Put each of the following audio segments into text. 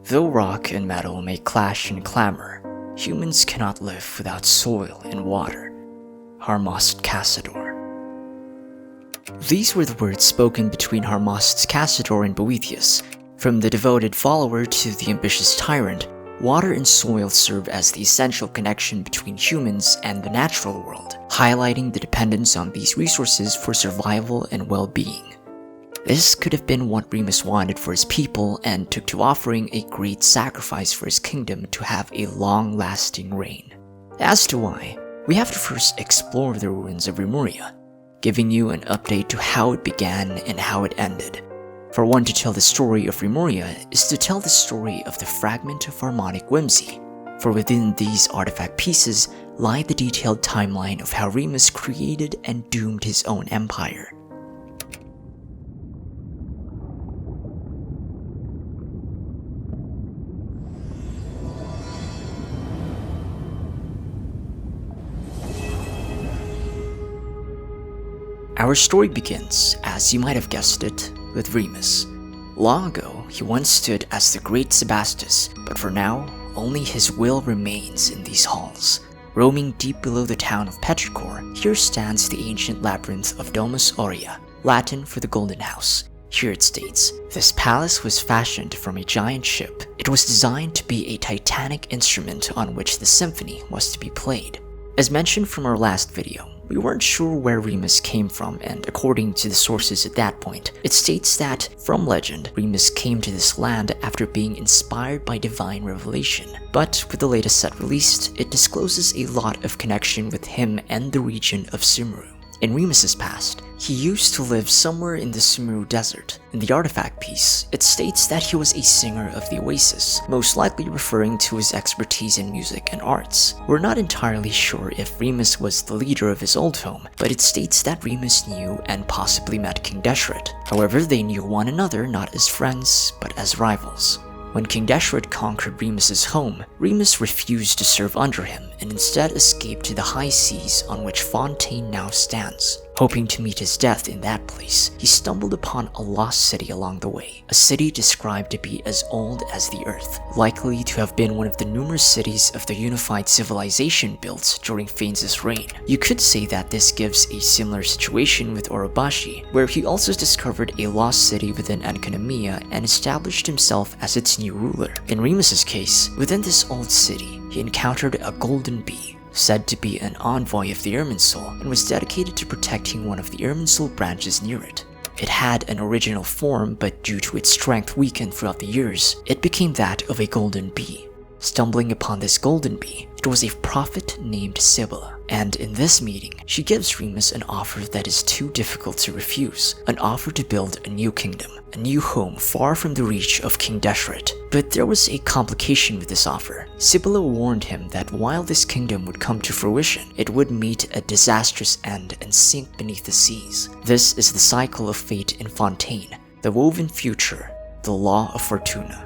Though rock and metal may clash and clamor, humans cannot live without soil and water. Harmost Cassador. These were the words spoken between Harmost Cassador and Boethius. From the devoted follower to the ambitious tyrant, water and soil serve as the essential connection between humans and the natural world, highlighting the dependence on these resources for survival and well-being. This could have been what Remus wanted for his people and took to offering a great sacrifice for his kingdom to have a long-lasting reign. As to why, we have to first explore the ruins of Remuria, giving you an update to how it began and how it ended. For one to tell the story of Remuria is to tell the story of the fragment of harmonic whimsy, for within these artifact pieces lie the detailed timeline of how Remus created and doomed his own empire. Our story begins, as you might have guessed it, with Remus. Long ago, he once stood as the great Sebastus, but for now, only his will remains in these halls. Roaming deep below the town of Petrichor, here stands the ancient labyrinth of Domus Aurea, Latin for the Golden House. Here it states, this palace was fashioned from a giant ship. It was designed to be a titanic instrument on which the symphony was to be played. As mentioned from our last video, we weren't sure where Remus came from, and according to the sources at that point, it states that, from legend, Remus came to this land after being inspired by divine revelation. But with the latest set released, it discloses a lot of connection with him and the region of Sumeru. In Remus's past, he used to live somewhere in the Sumeru desert. In the artifact piece, it states that he was a singer of the Oasis, most likely referring to his expertise in music and arts. We're not entirely sure if Remus was the leader of his old home, but it states that Remus knew and possibly met King Deshret. However, they knew one another not as friends, but as rivals. When King Deshret conquered Remus's home, Remus refused to serve under him and instead escaped to the high seas on which Fontaine now stands. Hoping to meet his death in that place, he stumbled upon a lost city along the way, a city described to be as old as the earth, likely to have been one of the numerous cities of the unified civilization built during Phanes' reign. You could say that this gives a similar situation with Orobashi, where he also discovered a lost city within Enkanomiya and established himself as its new ruler. In Remus's case, within this old city, he encountered a golden bee, said to be an envoy of the Irminsul, and was dedicated to protecting one of the Irminsul branches near it. It had an original form, but due to its strength weakened throughout the years, it became that of a golden bee. Stumbling upon this golden bee, it was a prophet named Sibylla, and in this meeting, she gives Remus an offer that is too difficult to refuse, an offer to build a new kingdom, a new home far from the reach of King Deshret. But there was a complication with this offer. Sibylla warned him that while this kingdom would come to fruition, it would meet a disastrous end and sink beneath the seas. This is the cycle of fate in Fontaine, the woven future, the law of Fortuna.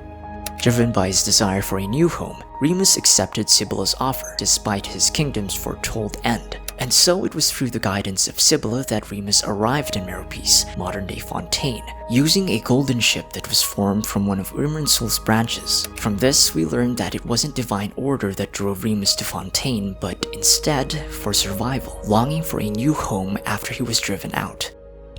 Driven by his desire for a new home, Remus accepted Sibylla's offer, despite his kingdom's foretold end. And so it was through the guidance of Sibylla that Remus arrived in Meropis, modern-day Fontaine, using a golden ship that was formed from one of Irminsul's branches. From this, we learned that it wasn't divine order that drove Remus to Fontaine, but instead for survival, longing for a new home after he was driven out.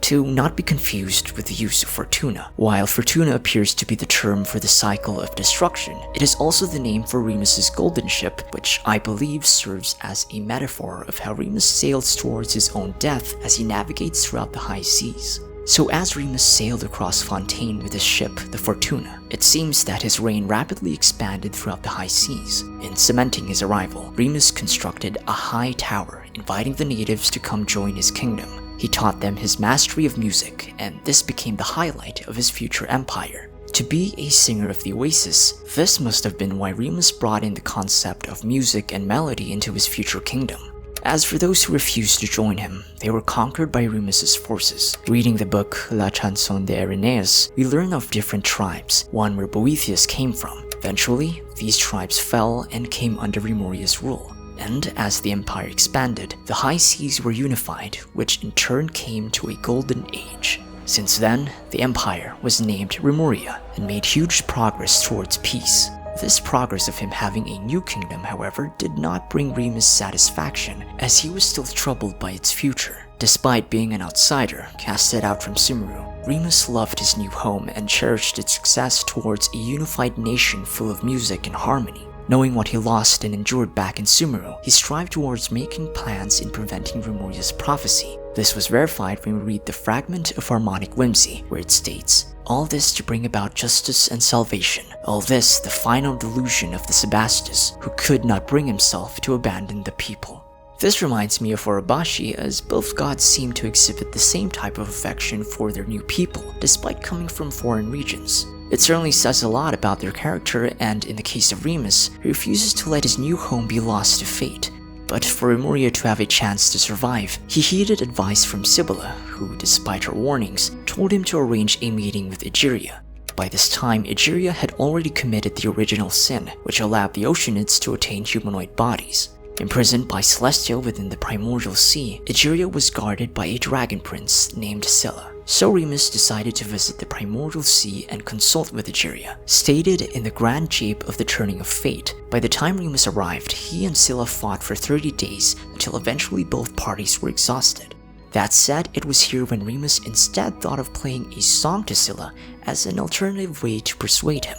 To not be confused with the use of Fortuna. While Fortuna appears to be the term for the cycle of destruction, it is also the name for Remus's golden ship, which I believe serves as a metaphor of how Remus sails towards his own death as he navigates throughout the high seas. So as Remus sailed across Fontaine with his ship, the Fortuna, it seems that his reign rapidly expanded throughout the high seas. In cementing his arrival, Remus constructed a high tower, inviting the natives to come join his kingdom. He taught them his mastery of music, and this became the highlight of his future empire. To be a singer of the Oasis, this must have been why Remus brought in the concept of music and melody into his future kingdom. As for those who refused to join him, they were conquered by Remus's forces. Reading the book La Chanson de Irenaeus, we learn of different tribes, one where Boethius came from. Eventually, these tribes fell and came under Remuria's rule. And as the empire expanded, the high seas were unified, which in turn came to a golden age. Since then, the empire was named Remuria and made huge progress towards peace. This progress of him having a new kingdom, however, did not bring Remus satisfaction, as he was still troubled by its future. Despite being an outsider, casted out from Sumeru, Remus loved his new home and cherished its success towards a unified nation full of music and harmony. Knowing what he lost and endured back in Sumeru, he strived towards making plans in preventing Remuria's prophecy. This was verified when we read the fragment of Harmonic Whimsy, where it states, "All this to bring about justice and salvation. All this the final delusion of the Sebastus, who could not bring himself to abandon the people." This reminds me of Orobashi, as both gods seem to exhibit the same type of affection for their new people, despite coming from foreign regions. It certainly says a lot about their character, and in the case of Remus, he refuses to let his new home be lost to fate. But for Remuria to have a chance to survive, he heeded advice from Sibylla, who, despite her warnings, told him to arrange a meeting with Egeria. By this time, Egeria had already committed the original sin, which allowed the Oceanids to attain humanoid bodies. Imprisoned by Celestial within the Primordial Sea, Egeria was guarded by a dragon prince named Scylla. So Remus decided to visit the Primordial Sea and consult with Egeria. Stated in the Grand Jape of the Turning of Fate, by the time Remus arrived, he and Scylla fought for 30 days until eventually both parties were exhausted. That said, it was here when Remus instead thought of playing a song to Scylla as an alternative way to persuade him.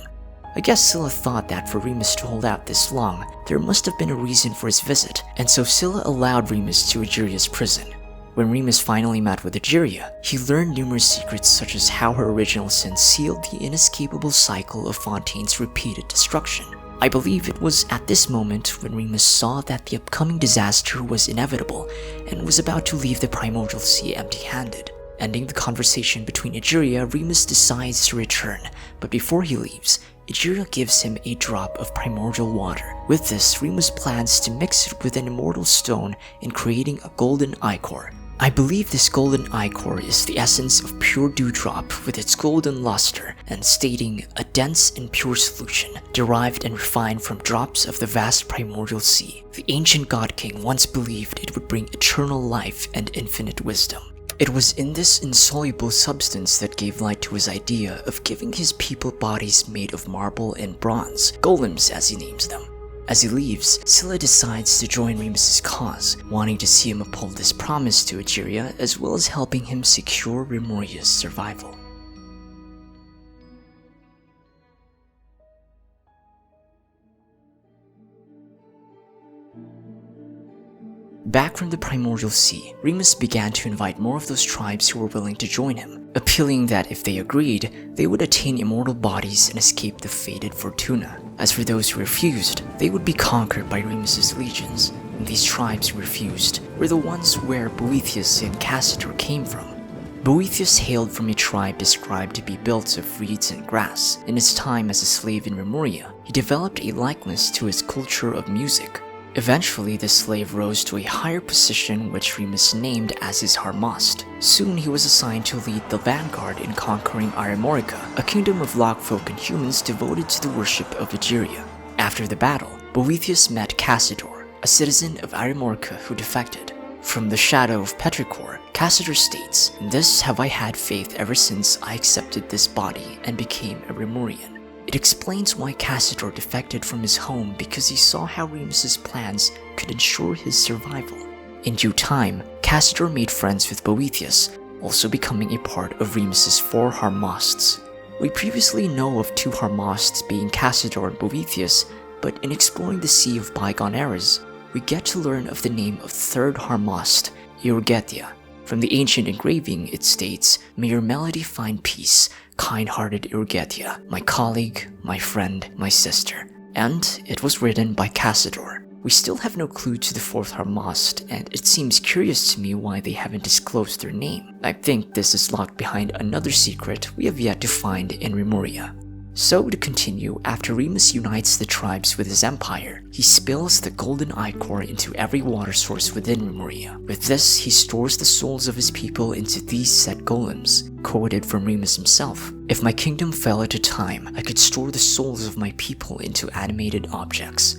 I guess Scylla thought that for Remus to hold out this long, there must have been a reason for his visit, and so Scylla allowed Remus to Egeria's prison. When Remus finally met with Egeria, he learned numerous secrets such as how her original sin sealed the inescapable cycle of Fontaine's repeated destruction. I believe it was at this moment when Remus saw that the upcoming disaster was inevitable and was about to leave the Primordial Sea empty-handed. Ending the conversation between Egeria, Remus decides to return, but before he leaves, Egeria gives him a drop of primordial water. With this, Remus plans to mix it with an immortal stone in creating a golden ichor. I believe this golden ichor is the essence of pure dewdrop with its golden luster, and stating a dense and pure solution, derived and refined from drops of the vast primordial sea. The ancient god king once believed it would bring eternal life and infinite wisdom. It was in this insoluble substance that gave light to his idea of giving his people bodies made of marble and bronze, golems as he names them. As he leaves, Scylla decides to join Remus's cause, wanting to see him uphold this promise to Egeria as well as helping him secure Remuria's survival. Back from the Primordial Sea, Remus began to invite more of those tribes who were willing to join him, appealing that if they agreed, they would attain immortal bodies and escape the fated Fortuna. As for those who refused, they would be conquered by Remus's legions, and these tribes who refused were the ones where Boethius and Castor came from. Boethius hailed from a tribe described to be built of reeds and grass. In his time as a slave in Remuria, he developed a likeness to his culture of music. Eventually, the slave rose to a higher position which Remus named as his Harmost. Soon he was assigned to lead the vanguard in conquering Aremorica, a kingdom of logfolk and humans devoted to the worship of Egeria. After the battle, Boethius met Cassidor, a citizen of Aremorica who defected. From the shadow of Petrichor, Cassidor states, "In this have I had faith ever since I accepted this body and became a Remurian." It explains why Cassidor defected from his home because he saw how Remus's plans could ensure his survival. In due time, Cassidor made friends with Boethius, also becoming a part of Remus's 4 Harmosts. We previously know of 2 Harmosts being Cassidor and Boethius, but in exploring the Sea of Bygone Eras, we get to learn of the name of the 3rd Harmost, Eorgetia. From the ancient engraving, it states, "May your melody find peace, kind-hearted Eorgetia, my colleague, my friend, my sister." And it was written by Cassidor. We still have no clue to the 4th Harmost, and it seems curious to me why they haven't disclosed their name. I think this is locked behind another secret we have yet to find in Remuria. So to continue, after Remus unites the tribes with his empire, he spills the golden ichor into every water source within Remuria. With this, he stores the souls of his people into these set golems, quoted from Remus himself. "If my kingdom fell at a time, I could store the souls of my people into animated objects."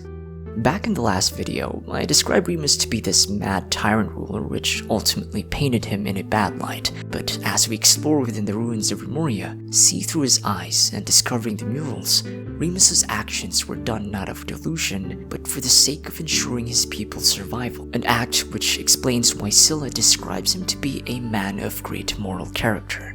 Back in the last video, I described Remus to be this mad tyrant ruler which ultimately painted him in a bad light, but as we explore within the ruins of Remuria, see through his eyes and discovering the murals, Remus's actions were done not of delusion, but for the sake of ensuring his people's survival, an act which explains why Scylla describes him to be a man of great moral character.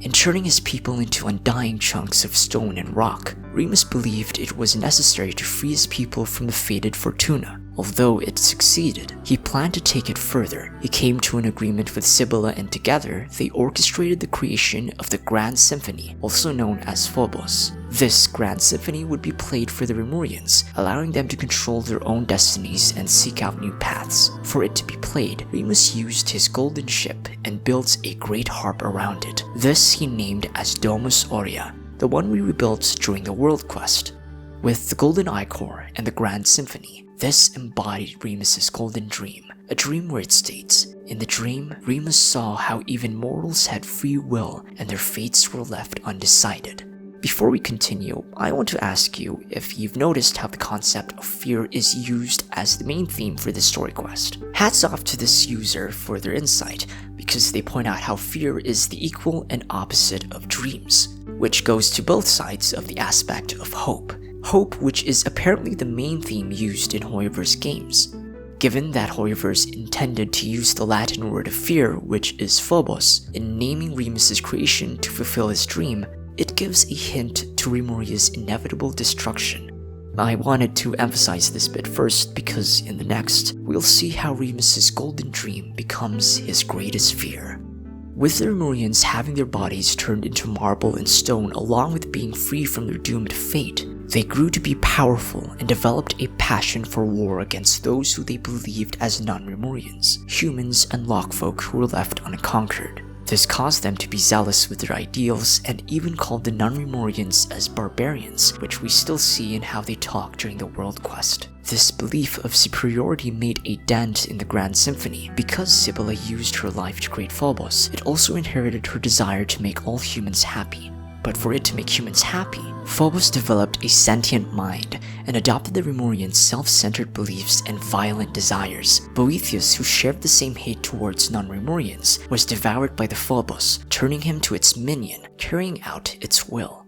In turning his people into undying chunks of stone and rock, Remus believed it was necessary to free his people from the fated Fortuna. Although it succeeded, he planned to take it further. He came to an agreement with Sibylla and together, they orchestrated the creation of the Grand Symphony, also known as Phobos. This Grand Symphony would be played for the Remurians, allowing them to control their own destinies and seek out new paths. For it to be played, Remus used his golden ship and built a great harp around it. This he named as Domus Aurea, the one we rebuilt during the World Quest. With the Golden Ichor and the Grand Symphony, this embodied Remus's golden dream, a dream where it states, in the dream, Remus saw how even mortals had free will and their fates were left undecided. Before we continue, I want to ask you if you've noticed how the concept of fear is used as the main theme for this story quest. Hats off to this user for their insight, because they point out how fear is the equal and opposite of dreams, which goes to both sides of the aspect of hope. Hope, which is apparently the main theme used in Hoiver's games. Given that Hoiver's intended to use the Latin word of fear, which is Phobos, in naming Remus's creation to fulfill his dream, it gives a hint to Remuria's inevitable destruction. I wanted to emphasize this bit first because in the next, we'll see how Remus's golden dream becomes his greatest fear. With the Remurians having their bodies turned into marble and stone along with being free from their doomed fate, they grew to be powerful and developed a passion for war against those who they believed as non-Remurians, humans and lockfolk who were left unconquered. This caused them to be zealous with their ideals and even called the non-Remurians as barbarians, which we still see in how they talk during the World Quest. This belief of superiority made a dent in the Grand Symphony. Because Sibylla used her life to create Phobos, it also inherited her desire to make all humans happy. But for it to make humans happy, Phobos developed a sentient mind and adopted the Remurians' self-centered beliefs and violent desires. Boethius, who shared the same hate towards non-Remurians, was devoured by the Phobos, turning him to its minion, carrying out its will.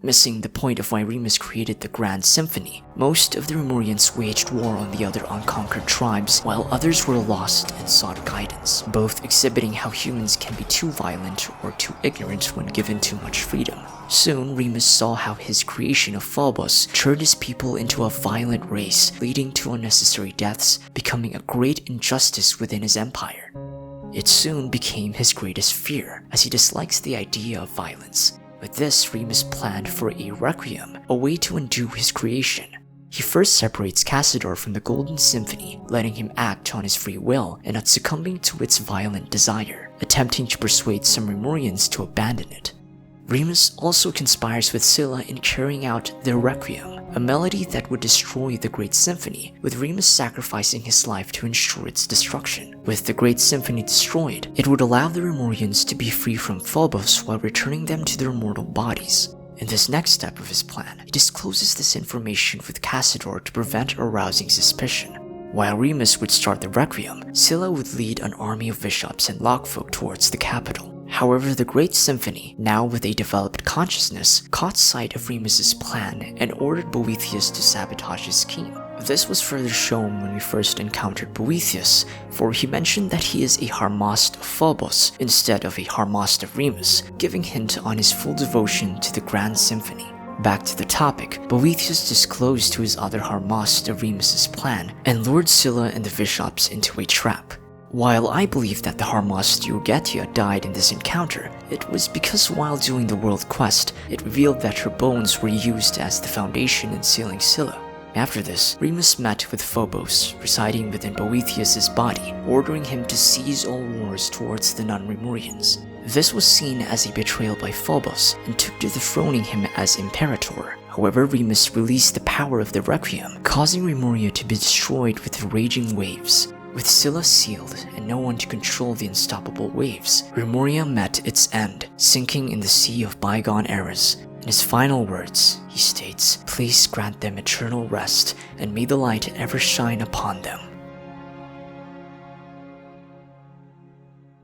Missing the point of why Remus created the Grand Symphony, most of the Remurians waged war on the other unconquered tribes, while others were lost and sought guidance, both exhibiting how humans can be too violent or too ignorant when given too much freedom. Soon, Remus saw how his creation of Phobos turned his people into a violent race, leading to unnecessary deaths, becoming a great injustice within his empire. It soon became his greatest fear, as he dislikes the idea of violence. With this, Remus planned for a requiem, a way to undo his creation. He first separates Cassador from the Golden Symphony, letting him act on his free will and not succumbing to its violent desire, attempting to persuade some Remurians to abandon it. Remus also conspires with Scylla in carrying out the Requiem, a melody that would destroy the Great Symphony, with Remus sacrificing his life to ensure its destruction. With the Great Symphony destroyed, it would allow the Remurians to be free from Phobos while returning them to their mortal bodies. In this next step of his plan, he discloses this information with Cassador to prevent arousing suspicion. While Remus would start the Requiem, Scylla would lead an army of bishops and lockfolk towards the capital. However, the Great Symphony, now with a developed consciousness, caught sight of Remus's plan and ordered Boethius to sabotage his scheme. This was further shown when we first encountered Boethius, for he mentioned that he is a Harmast of Phobos instead of a Harmast of Remus, giving hint on his full devotion to the Grand Symphony. Back to the topic, Boethius disclosed to his other Harmast of Remus's plan and lured Scylla and the bishops into a trap. While I believe that the Harmast Eugetia died in this encounter, it was because while doing the World Quest, it revealed that her bones were used as the foundation in sealing Scylla. After this, Remus met with Phobos, residing within Boethius' body, ordering him to cease all wars towards the non-Remurians. This was seen as a betrayal by Phobos and took to dethroning him as Imperator. However, Remus released the power of the Requiem, causing Remuria to be destroyed with the raging waves. With Scylla sealed and no one to control the unstoppable waves, Remuria met its end, sinking in the sea of bygone eras. In his final words, he states, "Please grant them eternal rest, and may the light ever shine upon them."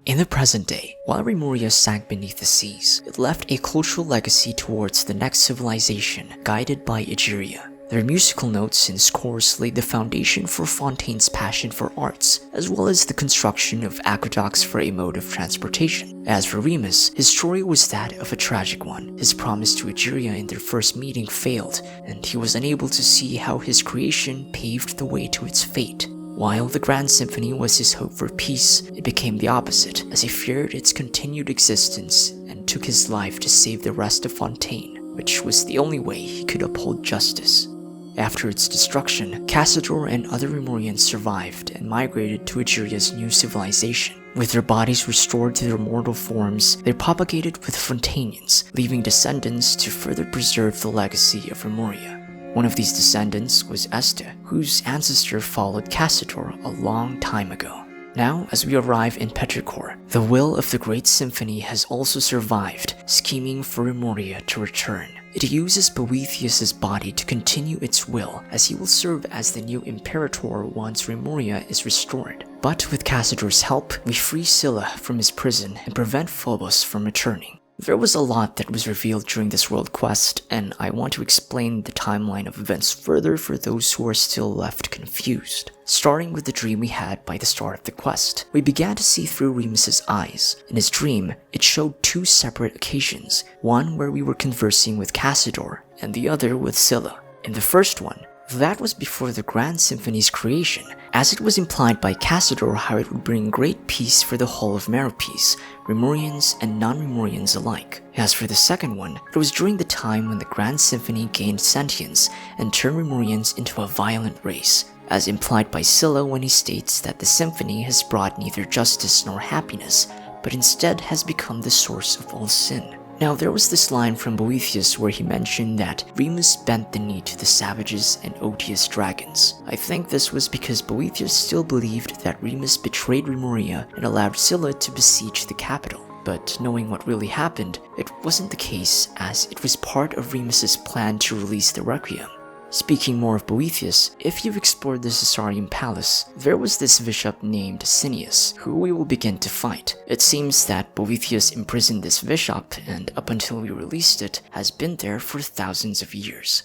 In the present day, while Remuria sank beneath the seas, it left a cultural legacy towards the next civilization guided by Egeria. Their musical notes and scores laid the foundation for Fontaine's passion for arts, as well as the construction of aqueducts for a mode of transportation. As for Remus, his story was that of a tragic one. His promise to Egeria in their first meeting failed, and he was unable to see how his creation paved the way to its fate. While the Grand Symphony was his hope for peace, it became the opposite, as he feared its continued existence and took his life to save the rest of Fontaine, which was the only way he could uphold justice. After its destruction, Cassador and other Remurians survived and migrated to Egeria's new civilization. With their bodies restored to their mortal forms, they propagated with Fontainians, leaving descendants to further preserve the legacy of Remuria. One of these descendants was Este, whose ancestor followed Cassador a long time ago. Now, as we arrive in Petrichor, the will of the Great Symphony has also survived, scheming for Remuria to return. It uses Boethius' body to continue its will, as he will serve as the new Imperator once Remuria is restored. But with Cassador's help, we free Scylla from his prison and prevent Phobos from returning. There was a lot that was revealed during this world quest, and I want to explain the timeline of events further for those who are still left confused. Starting with the dream we had by the start of the quest, we began to see through Remus's eyes. In his dream, it showed two separate occasions, one where we were conversing with Cassador, and the other with Scylla. In the first one, that was before the Grand Symphony's creation, as it was implied by Cassador how it would bring great peace for the whole of Meropes, Remurians and non-Remurians alike. As for the second one, it was during the time when the Grand Symphony gained sentience and turned Remurians into a violent race, as implied by Scylla when he states that the symphony has brought neither justice nor happiness, but instead has become the source of all sin. Now, there was this line from Boethius where he mentioned that Remus bent the knee to the savages and odious dragons. I think this was because Boethius still believed that Remus betrayed Remuria and allowed Scylla to besiege the capital. But knowing what really happened, it wasn't the case, as it was part of Remus's plan to release the Requiem. Speaking more of Boethius, if you've explored the Caesarian Palace, there was this bishop named Cineas, who we will begin to fight. It seems that Boethius imprisoned this bishop, and up until we released it, has been there for thousands of years.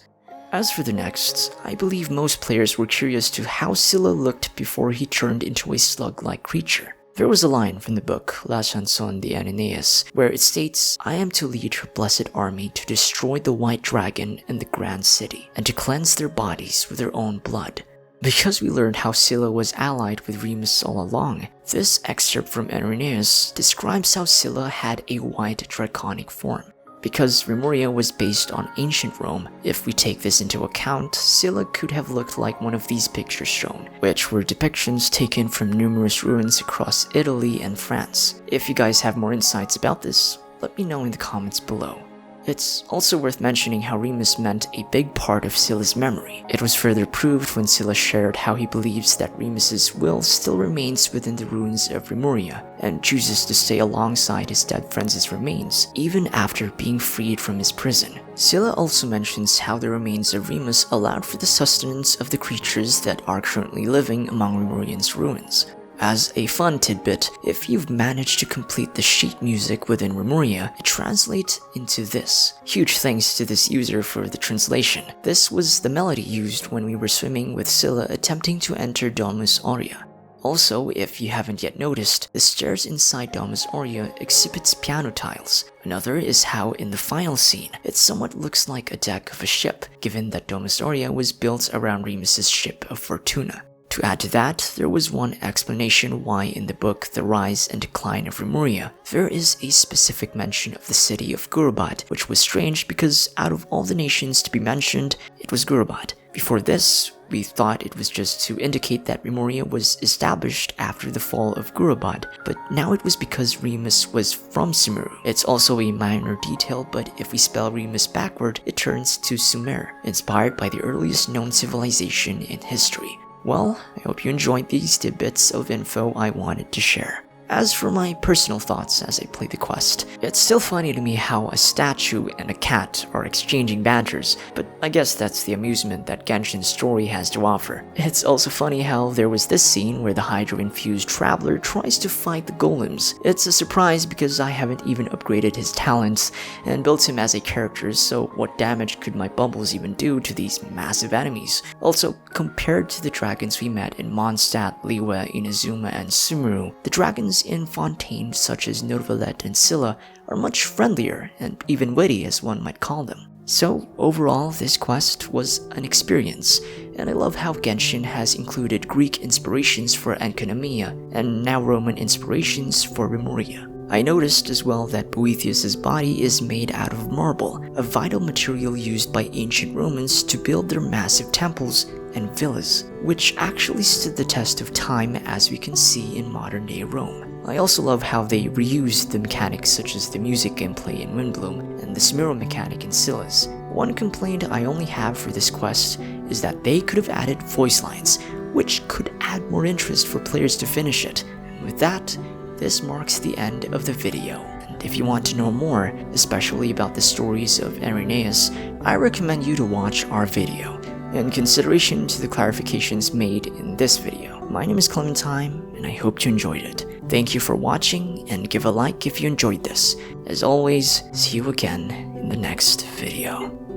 As for the next, I believe most players were curious to how Scylla looked before he turned into a slug-like creature. There was a line from the book La Chanson de Aeneas where it states, "I am to lead her blessed army to destroy the white dragon and the grand city, and to cleanse their bodies with their own blood." Because we learned how Scylla was allied with Remus all along, this excerpt from Aeneas describes how Scylla had a white draconic form. Because Remuria was based on ancient Rome, if we take this into account, Scylla could have looked like one of these pictures shown, which were depictions taken from numerous ruins across Italy and France. If you guys have more insights about this, let me know in the comments below. It's also worth mentioning how Remus meant a big part of Scylla's memory. It was further proved when Scylla shared how he believes that Remus's will still remains within the ruins of Remuria, and chooses to stay alongside his dead friends' remains, even after being freed from his prison. Scylla also mentions how the remains of Remus allowed for the sustenance of the creatures that are currently living among Remurian's ruins. As a fun tidbit, if you've managed to complete the sheet music within Remuria, it translates into this. Huge thanks to this user for the translation. This was the melody used when we were swimming with Scylla attempting to enter Domus Aurea. Also, if you haven't yet noticed, the stairs inside Domus Aurea exhibits piano tiles. Another is how in the final scene, it somewhat looks like a deck of a ship, given that Domus Aurea was built around Remus's ship of Fortuna. To add to that, there was one explanation why in the book The Rise and Decline of Remuria, there is a specific mention of the city of Gurubad, which was strange because out of all the nations to be mentioned, it was Gurubad. Before this, we thought it was just to indicate that Remuria was established after the fall of Gurubad, but now it was because Remus was from Sumeru. It's also a minor detail, but if we spell Remus backward, it turns to Sumer, inspired by the earliest known civilization in history. Well, I hope you enjoyed these tidbits of info I wanted to share. As for my personal thoughts as I play the quest, it's still funny to me how a statue and a cat are exchanging banters, but I guess that's the amusement that Genshin's story has to offer. It's also funny how there was this scene where the Hydro-infused traveler tries to fight the golems. It's a surprise because I haven't even upgraded his talents and built him as a character, so what damage could my bubbles even do to these massive enemies? Also, compared to the dragons we met in Mondstadt, Liyue, Inazuma, and Sumeru, the dragons in Fontaine such as Novalet and Scylla are much friendlier and even witty as one might call them. So overall, this quest was an experience, and I love how Genshin has included Greek inspirations for Enkanomiya and now Roman inspirations for Remuria. I noticed as well that Boethius's body is made out of marble, a vital material used by ancient Romans to build their massive temples and villas, which actually stood the test of time as we can see in modern-day Rome. I also love how they reused the mechanics such as the music gameplay in Windbloom and the Sumeru mechanic in Scylla's. One complaint I only have for this quest is that they could have added voice lines, which could add more interest for players to finish it. And with that, this marks the end of the video. And if you want to know more, especially about the stories of Irenaeus, I recommend you to watch our video. In consideration to the clarifications made in this video, my name is Clementine, and I hope you enjoyed it. Thank you for watching, and give a like if you enjoyed this. As always, see you again in the next video.